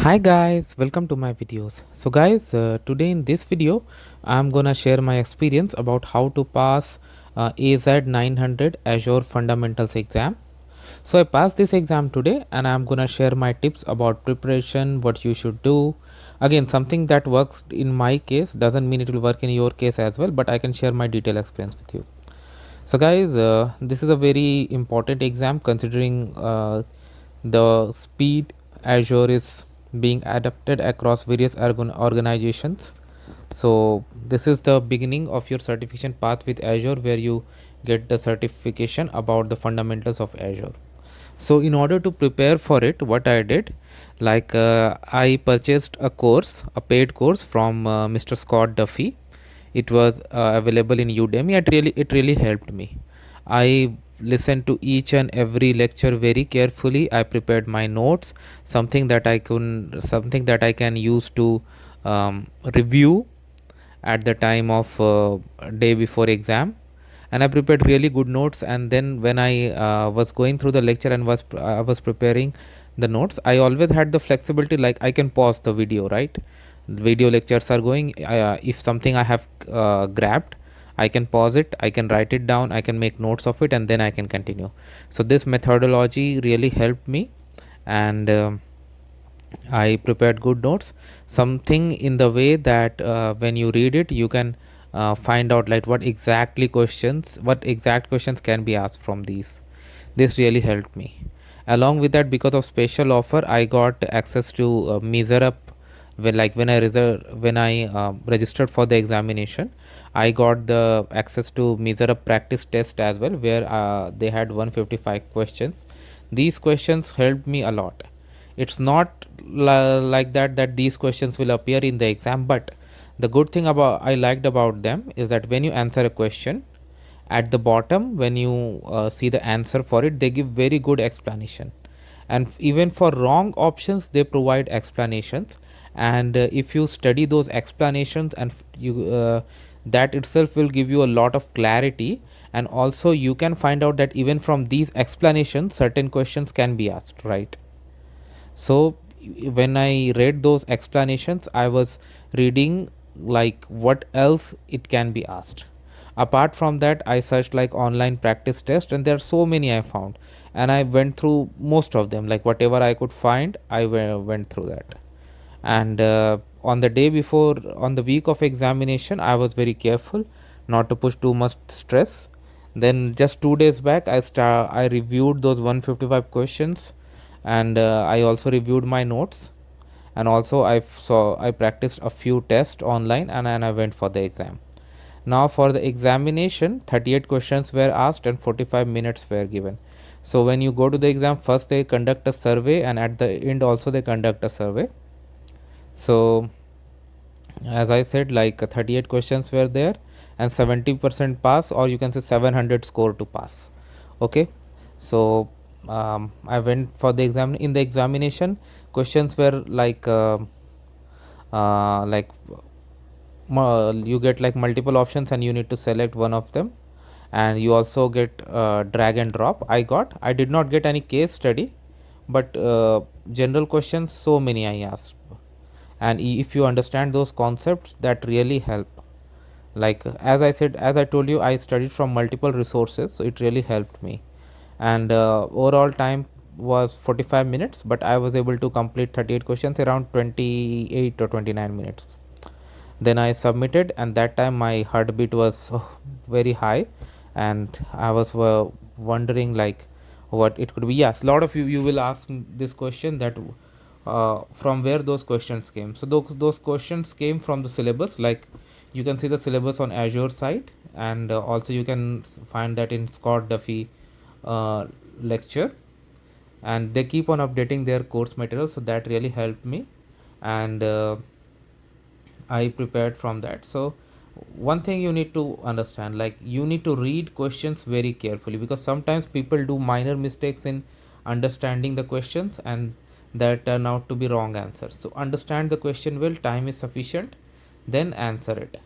Hi guys, welcome to my videos. So guys, today in this video I'm gonna share my experience about how to pass AZ-900 Azure Fundamentals exam. So I passed this exam today and I'm gonna share my tips about preparation, what you should do. Again, something that works in my case doesn't mean it will work in your case as well, but I can share my detailed experience with you. So guys, this is a very important exam considering the speed Azure is being adapted across various organizations. So this is the beginning of your certification path with Azure, where you get the certification about the fundamentals of Azure. So in order to prepare for it, what I did, I purchased a course, a paid course from Mr. Scott Duffy. It was available in Udemy. It really helped me. I listened to each and every lecture very carefully. I prepared my notes, something that I can use to review at the time of day before exam. And I prepared really good notes, and then when I was going through the lecture and I was preparing the notes, I always had the flexibility, like I can pause the video, right? Video lectures are going, if something I have grabbed, I can pause it, I can write it down, I can make notes of it, and then I can continue. So this methodology really helped me, and I prepared good notes, something in the way that when you read it, you can find out like what exact questions can be asked from these. This really helped me. Along with that, because of special offer, I got access to measure up. When I registered for the examination, I got the access to measure up practice test as well, where they had 155 questions. These questions helped me a lot. It's not like that these questions will appear in the exam, but the good thing about I liked about them is that when you answer a question, at the bottom when you see the answer for it, they give very good explanation, and even for wrong options they provide explanations. And if you study those explanations, and you that itself will give you a lot of clarity, and also you can find out that even from these explanations certain questions can be asked, right? So when I read those explanations, I was reading like what else it can be asked. Apart from that, I searched like online practice test, and there are so many I found, and I went through most of them, like whatever I could find, I went through that. And on the day before, on the week of examination, I was very careful not to push too much stress. Then just 2 days back, I reviewed those 155 questions, and I also reviewed my notes, and also I practiced a few tests online, and I went for the exam. Now for the examination, 38 questions were asked and 45 minutes were given. So when you go to the exam, first they conduct a survey, and at the end also they conduct a survey. So as I said, like 38 questions were there, and 70% pass, or you can say 700 score to pass. Okay, so I went for the exam. In the examination, questions were like you get like multiple options, and you need to select one of them, and you also get drag and drop. I did not get any case study, but general questions, so many I asked. And if you understand those concepts, that really help. Like as I said, as I told you, I studied from multiple resources, so it really helped me. And overall time was 45 minutes, but I was able to complete 38 questions around 28 or 29 minutes. Then I submitted, and that time my heartbeat was very high, and I was wondering like what it could be. Yes, a lot of you will ask this question, that from where those questions came. So those questions came from the syllabus. Like you can see the syllabus on Azure site, and also you can find that in Scott Duffy uh, lecture, and they keep on updating their course material, so that really helped me. And I prepared from that. So one thing you need to understand, like you need to read questions very carefully, because sometimes people do minor mistakes in understanding the questions, and that turn out to be wrong answers. So understand the question well, time is sufficient, then answer it.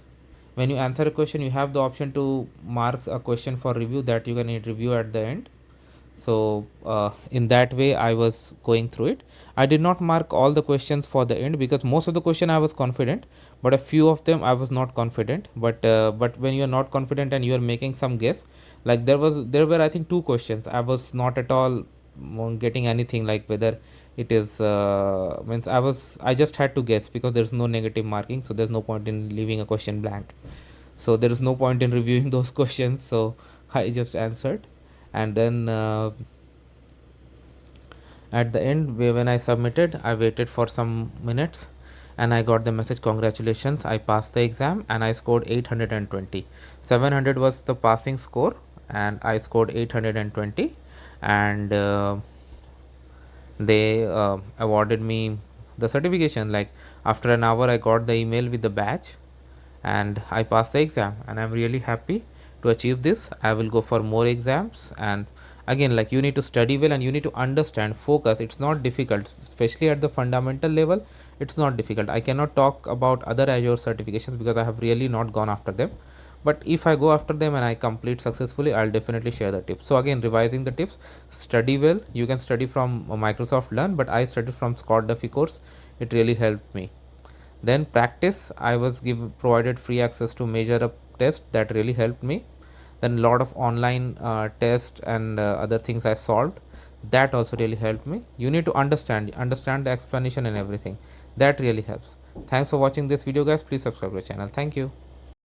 When you answer a question, you have the option to mark a question for review, that you can review at the end. So in that way I was going through it. I did not mark all the questions for the end because most of the question I was confident, but a few of them I was not confident. But when you are not confident and you are making some guess, like there were I think two questions I was not at all getting anything, like whether it is means I just had to guess because there's no negative marking, so there's no point in leaving a question blank. So there is no point in reviewing those questions, so I just answered. And then at the end, when I submitted, I waited for some minutes and I got the message, congratulations, I passed the exam, and I scored 820. 700 was the passing score and I scored 820. And they awarded me the certification. Like after an hour I got the email with the badge, and I passed the exam, and I'm really happy to achieve this. I will go for more exams. And again, like, you need to study well and you need to understand, focus. It's not difficult, especially at the fundamental level. It's not difficult. I cannot talk about other Azure certifications because I have really not gone after them, but if I go after them and I complete successfully, I'll definitely share the tips. So again, revising the tips: study well. You can study from Microsoft Learn, but I studied from Scott Duffy course. It really helped me. Then practice, I was provided free access to measure up test, that really helped me. Then a lot of online tests and other things I solved, that also really helped me. You need to understand the explanation and everything, that really helps. Thanks for watching this video, guys. Please subscribe to the channel. Thank you.